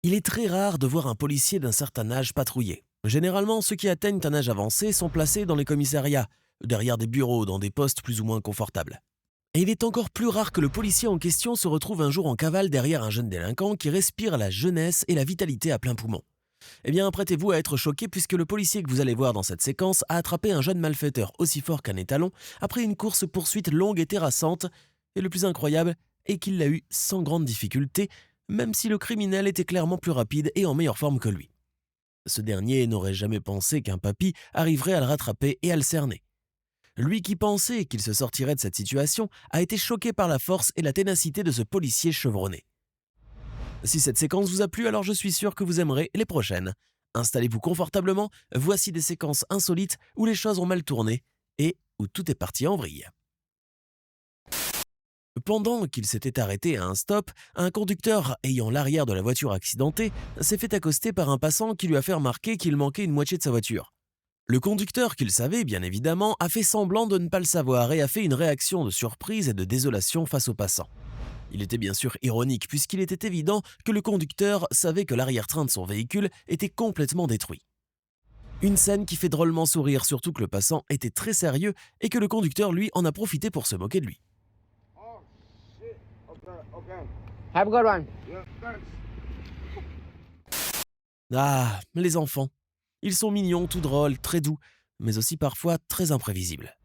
Il est très rare de voir un policier d'un certain âge patrouiller. Généralement, ceux qui atteignent un âge avancé sont placés dans les commissariats, derrière des bureaux, dans des postes plus ou moins confortables. Et il est encore plus rare que le policier en question se retrouve un jour en cavale derrière un jeune délinquant qui respire la jeunesse et la vitalité à plein poumon. Eh bien, prêtez-vous à être choqué puisque le policier que vous allez voir dans cette séquence a attrapé un jeune malfaiteur aussi fort qu'un étalon après une course-poursuite longue et terrassante. Et le plus incroyable est qu'il l'a eu sans grande difficulté, même si le criminel était clairement plus rapide et en meilleure forme que lui. Ce dernier n'aurait jamais pensé qu'un papy arriverait à le rattraper et à le cerner. Lui qui pensait qu'il se sortirait de cette situation a été choqué par la force et la ténacité de ce policier chevronné. Si cette séquence vous a plu, alors je suis sûr que vous aimerez les prochaines. Installez-vous confortablement, voici des séquences insolites où les choses ont mal tourné et où tout est parti en vrille. Pendant qu'il s'était arrêté à un stop, un conducteur ayant l'arrière de la voiture accidentée s'est fait accoster par un passant qui lui a fait remarquer qu'il manquait une moitié de sa voiture. Le conducteur, qui le savait bien évidemment, a fait semblant de ne pas le savoir et a fait une réaction de surprise et de désolation face au passant. Il était bien sûr ironique puisqu'il était évident que le conducteur savait que l'arrière-train de son véhicule était complètement détruit. Une scène qui fait drôlement sourire, surtout que le passant était très sérieux et que le conducteur, lui, en a profité pour se moquer de lui. Oh shit. Okay. Have a good one. Yeah, thanks. Ah, les enfants. Ils sont mignons, tout drôles, très doux, mais aussi parfois très imprévisibles.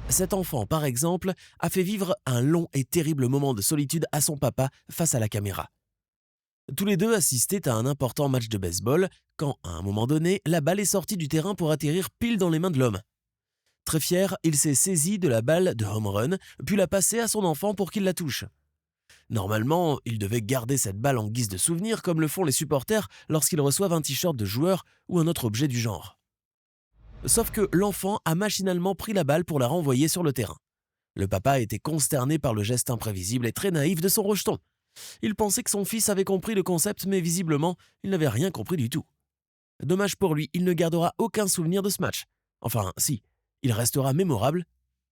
Cet enfant, par exemple, a fait vivre un long et terrible moment de solitude à son papa face à la caméra. Tous les deux assistaient à un important match de baseball quand, à un moment donné, la balle est sortie du terrain pour atterrir pile dans les mains de l'homme. Très fier, il s'est saisi de la balle de home run, puis l'a passée à son enfant pour qu'il la touche. Normalement, il devait garder cette balle en guise de souvenir comme le font les supporters lorsqu'ils reçoivent un t-shirt de joueur ou un autre objet du genre. Sauf que l'enfant a machinalement pris la balle pour la renvoyer sur le terrain. Le papa était consterné par le geste imprévisible et très naïf de son rejeton. Il pensait que son fils avait compris le concept, mais visiblement, il n'avait rien compris du tout. Dommage pour lui, il ne gardera aucun souvenir de ce match. Enfin, si, il restera mémorable,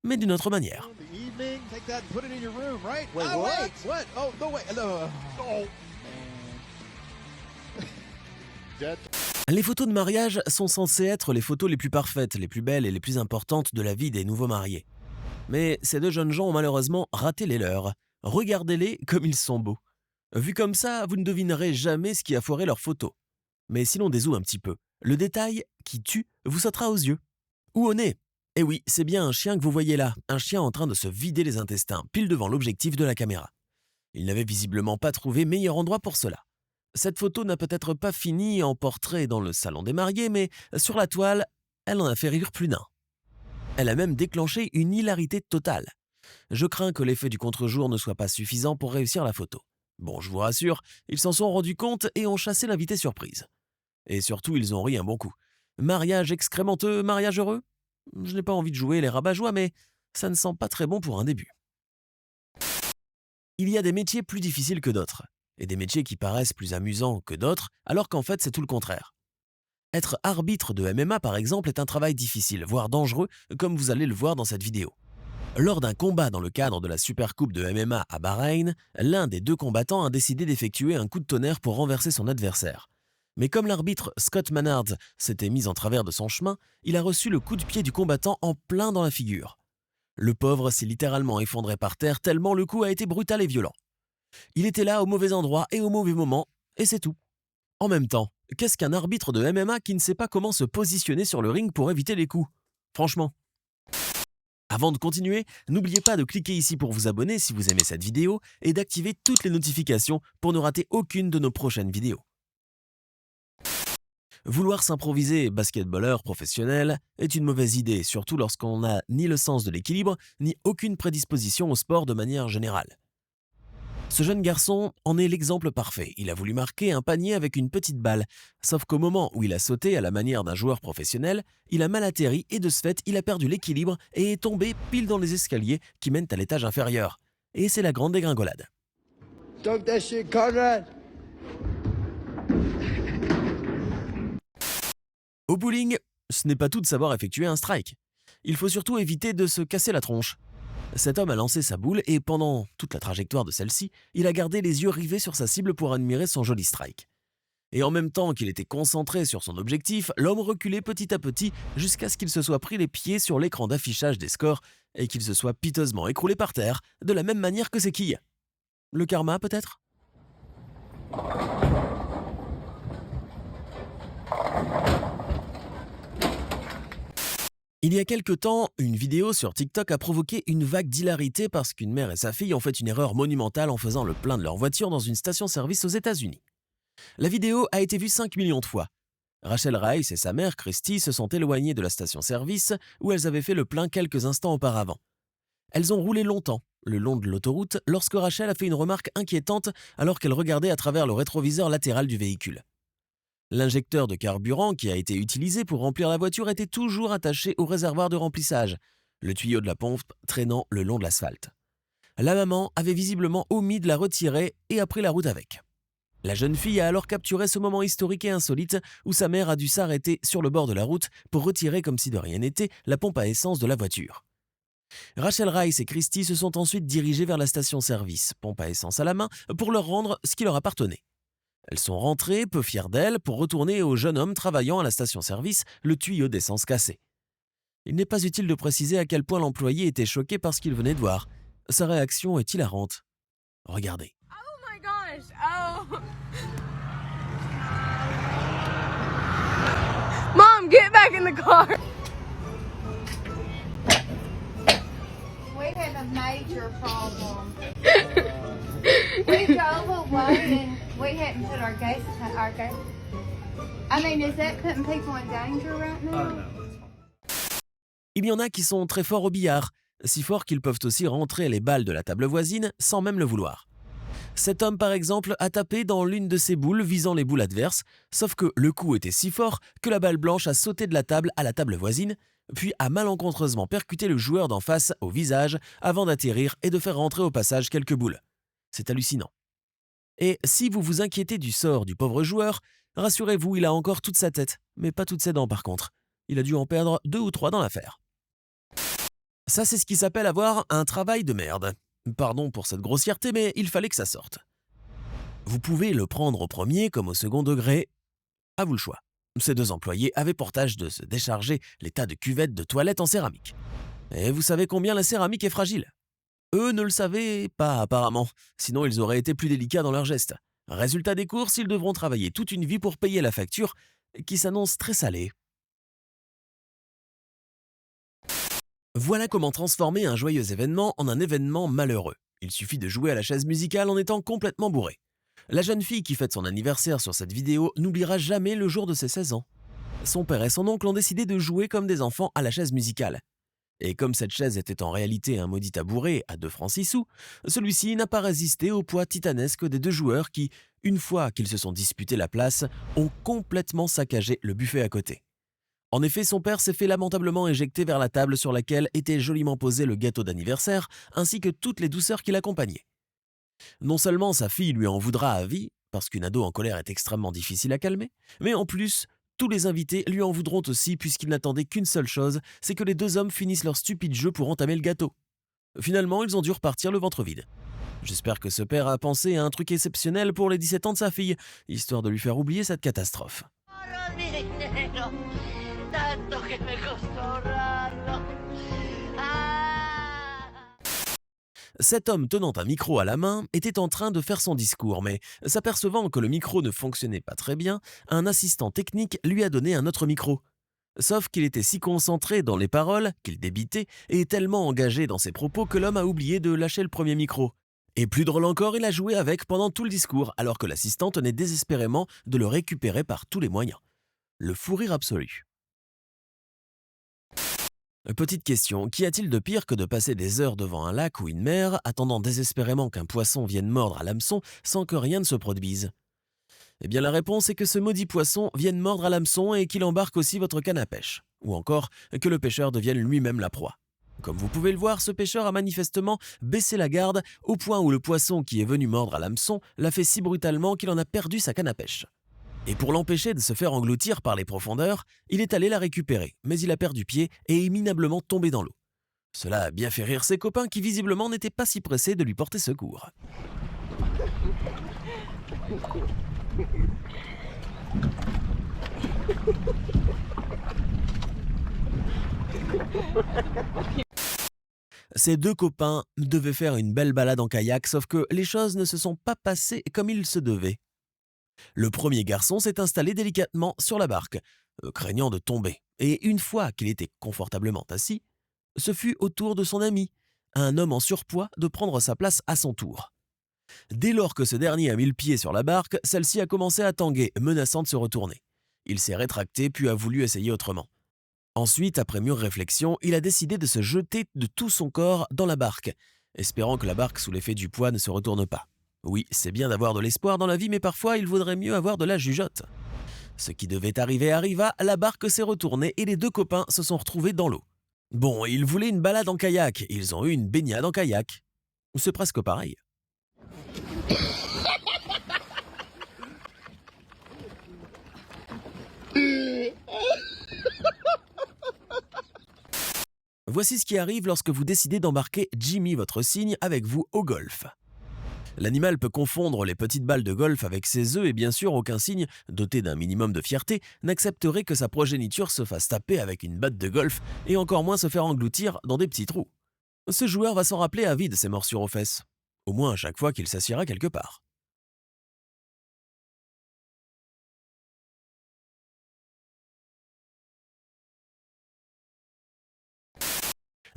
mais d'une autre manière. The evening, take that and put it in your room, right? Wait, oh, what? wait, what? Oh, no, wait. No. Oh, man. Dead. Les photos de mariage sont censées être les photos les plus parfaites, les plus belles et les plus importantes de la vie des nouveaux mariés. Mais ces deux jeunes gens ont malheureusement raté les leurs. Regardez-les comme ils sont beaux. Vu comme ça, vous ne devinerez jamais ce qui a foiré leurs photos. Mais si l'on dézoome un petit peu, le détail qui tue vous sautera aux yeux. Ou au nez. Eh oui, c'est bien un chien que vous voyez là, un chien en train de se vider les intestins, pile devant l'objectif de la caméra. Il n'avait visiblement pas trouvé meilleur endroit pour cela. Cette photo n'a peut-être pas fini en portrait dans le salon des mariés, mais sur la toile, elle en a fait rire plus d'un. Elle a même déclenché une hilarité totale. Je crains que l'effet du contre-jour ne soit pas suffisant pour réussir la photo. Bon, je vous rassure, ils s'en sont rendus compte et ont chassé l'invité surprise. Et surtout, ils ont ri un bon coup. Mariage excrémenteux, mariage heureux? Je n'ai pas envie de jouer les rabat-joie, mais ça ne sent pas très bon pour un début. Il y a des métiers plus difficiles que d'autres, et des métiers qui paraissent plus amusants que d'autres, alors qu'en fait c'est tout le contraire. Être arbitre de MMA par exemple est un travail difficile, voire dangereux, comme vous allez le voir dans cette vidéo. Lors d'un combat dans le cadre de la Super Coupe de MMA à Bahreïn, l'un des deux combattants a décidé d'effectuer un coup de tonnerre pour renverser son adversaire. Mais comme l'arbitre Scott Manard s'était mis en travers de son chemin, il a reçu le coup de pied du combattant en plein dans la figure. Le pauvre s'est littéralement effondré par terre tellement le coup a été brutal et violent. Il était là au mauvais endroit et au mauvais moment, et c'est tout. En même temps, qu'est-ce qu'un arbitre de MMA qui ne sait pas comment se positionner sur le ring pour éviter les coups? Franchement. Avant de continuer, n'oubliez pas de cliquer ici pour vous abonner si vous aimez cette vidéo et d'activer toutes les notifications pour ne rater aucune de nos prochaines vidéos. Vouloir s'improviser basketballeur professionnel est une mauvaise idée, surtout lorsqu'on n'a ni le sens de l'équilibre, ni aucune prédisposition au sport de manière générale. Ce jeune garçon en est l'exemple parfait. Il a voulu marquer un panier avec une petite balle, sauf qu'au moment où il a sauté à la manière d'un joueur professionnel, il a mal atterri et de ce fait, il a perdu l'équilibre et est tombé pile dans les escaliers qui mènent à l'étage inférieur. Et c'est la grande dégringolade. Dunk that shit, Conrad. Au bowling, ce n'est pas tout de savoir effectuer un strike. Il faut surtout éviter de se casser la tronche. Cet homme a lancé sa boule et pendant toute la trajectoire de celle-ci, il a gardé les yeux rivés sur sa cible pour admirer son joli strike. Et en même temps qu'il était concentré sur son objectif, l'homme reculait petit à petit jusqu'à ce qu'il se soit pris les pieds sur l'écran d'affichage des scores et qu'il se soit piteusement écroulé par terre, de la même manière que ses quilles. Le karma, peut-être ? Il y a quelque temps, une vidéo sur TikTok a provoqué une vague d'hilarité parce qu'une mère et sa fille ont fait une erreur monumentale en faisant le plein de leur voiture dans une station-service aux États-Unis. La vidéo a été vue 5 millions de fois. Rachel Rice et sa mère, Christy, se sont éloignées de la station-service où elles avaient fait le plein quelques instants auparavant. Elles ont roulé longtemps, le long de l'autoroute, lorsque Rachel a fait une remarque inquiétante alors qu'elle regardait à travers le rétroviseur latéral du véhicule. L'injecteur de carburant qui a été utilisé pour remplir la voiture était toujours attaché au réservoir de remplissage, le tuyau de la pompe traînant le long de l'asphalte. La maman avait visiblement omis de la retirer et a pris la route avec. La jeune fille a alors capturé ce moment historique et insolite où sa mère a dû s'arrêter sur le bord de la route pour retirer comme si de rien n'était la pompe à essence de la voiture. Rachel Rice et Christy se sont ensuite dirigées vers la station-service, pompe à essence à la main, pour leur rendre ce qui leur appartenait. Elles sont rentrées, peu fières d'elles, pour retourner au jeune homme travaillant à la station-service, le tuyau d'essence cassé. Il n'est pas utile de préciser à quel point l'employé était choqué par ce qu'il venait de voir. Sa réaction est hilarante. Regardez. Oh my gosh! Oh. Mom, get back in the car! We have a major problem. We drove away and we hadn't put our gas. I mean, is that putting people in danger right now? Il y en a qui sont très forts au billard, si forts qu'ils peuvent aussi rentrer les balles de la table voisine sans même le vouloir. Cet homme, par exemple, a tapé dans l'une de ses boules visant les boules adverses, sauf que le coup était si fort que la balle blanche a sauté de la table à la table voisine, puis a malencontreusement percuté le joueur d'en face au visage avant d'atterrir et de faire rentrer au passage quelques boules. C'est hallucinant. Et si vous vous inquiétez du sort du pauvre joueur, rassurez-vous, il a encore toute sa tête, mais pas toutes ses dents par contre. Il a dû en perdre 2 ou 3 dans l'affaire. Ça, c'est ce qui s'appelle avoir un travail de merde. Pardon pour cette grossièreté, mais il fallait que ça sorte. Vous pouvez le prendre au premier comme au second degré. À vous le choix. Ces 2 employés avaient pour tâche de se décharger les tas de cuvettes de toilettes en céramique. Et vous savez combien la céramique est fragile. Eux ne le savaient pas apparemment, sinon ils auraient été plus délicats dans leurs gestes. Résultat des courses, ils devront travailler toute une vie pour payer la facture, qui s'annonce très salée. Voilà comment transformer un joyeux événement en un événement malheureux. Il suffit de jouer à la chaise musicale en étant complètement bourré. La jeune fille qui fête son anniversaire sur cette vidéo n'oubliera jamais le jour de ses 16 ans. Son père et son oncle ont décidé de jouer comme des enfants à la chaise musicale. Et comme cette chaise était en réalité un maudit tabouret à 2 francs 6 sous, celui-ci n'a pas résisté au poids titanesque des 2 joueurs qui, une fois qu'ils se sont disputés la place, ont complètement saccagé le buffet à côté. En effet, son père s'est fait lamentablement éjecter vers la table sur laquelle était joliment posé le gâteau d'anniversaire, ainsi que toutes les douceurs qui l'accompagnaient. Non seulement sa fille lui en voudra à vie, parce qu'une ado en colère est extrêmement difficile à calmer, mais en plus, tous les invités lui en voudront aussi puisqu'ils n'attendaient qu'une seule chose, c'est que les 2 hommes finissent leur stupide jeu pour entamer le gâteau. Finalement, ils ont dû repartir le ventre vide. J'espère que ce père a pensé à un truc exceptionnel pour les 17 ans de sa fille, histoire de lui faire oublier cette catastrophe. Cet homme tenant un micro à la main était en train de faire son discours, mais s'apercevant que le micro ne fonctionnait pas très bien, un assistant technique lui a donné un autre micro. Sauf qu'il était si concentré dans les paroles qu'il débitait et tellement engagé dans ses propos que l'homme a oublié de lâcher le premier micro. Et plus drôle encore, il a joué avec pendant tout le discours, alors que l'assistant tenait désespérément de le récupérer par tous les moyens. Le fou rire absolu. Petite question, qu'y a-t-il de pire que de passer des heures devant un lac ou une mer, attendant désespérément qu'un poisson vienne mordre à l'hameçon sans que rien ne se produise? Eh bien la réponse est que ce maudit poisson vienne mordre à l'hameçon et qu'il embarque aussi votre canne à pêche. Ou encore, que le pêcheur devienne lui-même la proie. Comme vous pouvez le voir, ce pêcheur a manifestement baissé la garde au point où le poisson qui est venu mordre à l'hameçon l'a fait si brutalement qu'il en a perdu sa canne à pêche. Et pour l'empêcher de se faire engloutir par les profondeurs, il est allé la récupérer, mais il a perdu pied et est minablement tombé dans l'eau. Cela a bien fait rire ses copains qui visiblement n'étaient pas si pressés de lui porter secours. Ces deux copains devaient faire une belle balade en kayak, sauf que les choses ne se sont pas passées comme il se devait. Le premier garçon s'est installé délicatement sur la barque, craignant de tomber, et une fois qu'il était confortablement assis, ce fut au tour de son ami, un homme en surpoids, de prendre sa place à son tour. Dès lors que ce dernier a mis le pied sur la barque, celle-ci a commencé à tanguer, menaçant de se retourner. Il s'est rétracté puis a voulu essayer autrement. Ensuite, après mûre réflexion, il a décidé de se jeter de tout son corps dans la barque, espérant que la barque sous l'effet du poids ne se retourne pas. Oui, c'est bien d'avoir de l'espoir dans la vie, mais parfois il vaudrait mieux avoir de la jugeote. Ce qui devait arriver arriva, la barque s'est retournée et les deux copains se sont retrouvés dans l'eau. Bon, ils voulaient une balade en kayak, ils ont eu une baignade en kayak. C'est presque pareil. Voici ce qui arrive lorsque vous décidez d'embarquer Jimmy, votre cygne, avec vous au golf. L'animal peut confondre les petites balles de golf avec ses œufs et bien sûr aucun cygne, doté d'un minimum de fierté, n'accepterait que sa progéniture se fasse taper avec une batte de golf et encore moins se faire engloutir dans des petits trous. Ce joueur va s'en rappeler à vie de ses morsures aux fesses, au moins à chaque fois qu'il s'assiera quelque part.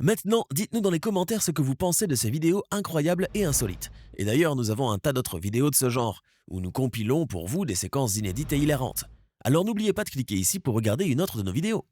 Maintenant, dites-nous dans les commentaires ce que vous pensez de ces vidéos incroyables et insolites. Et d'ailleurs, nous avons un tas d'autres vidéos de ce genre, où nous compilons pour vous des séquences inédites et hilarantes. Alors n'oubliez pas de cliquer ici pour regarder une autre de nos vidéos.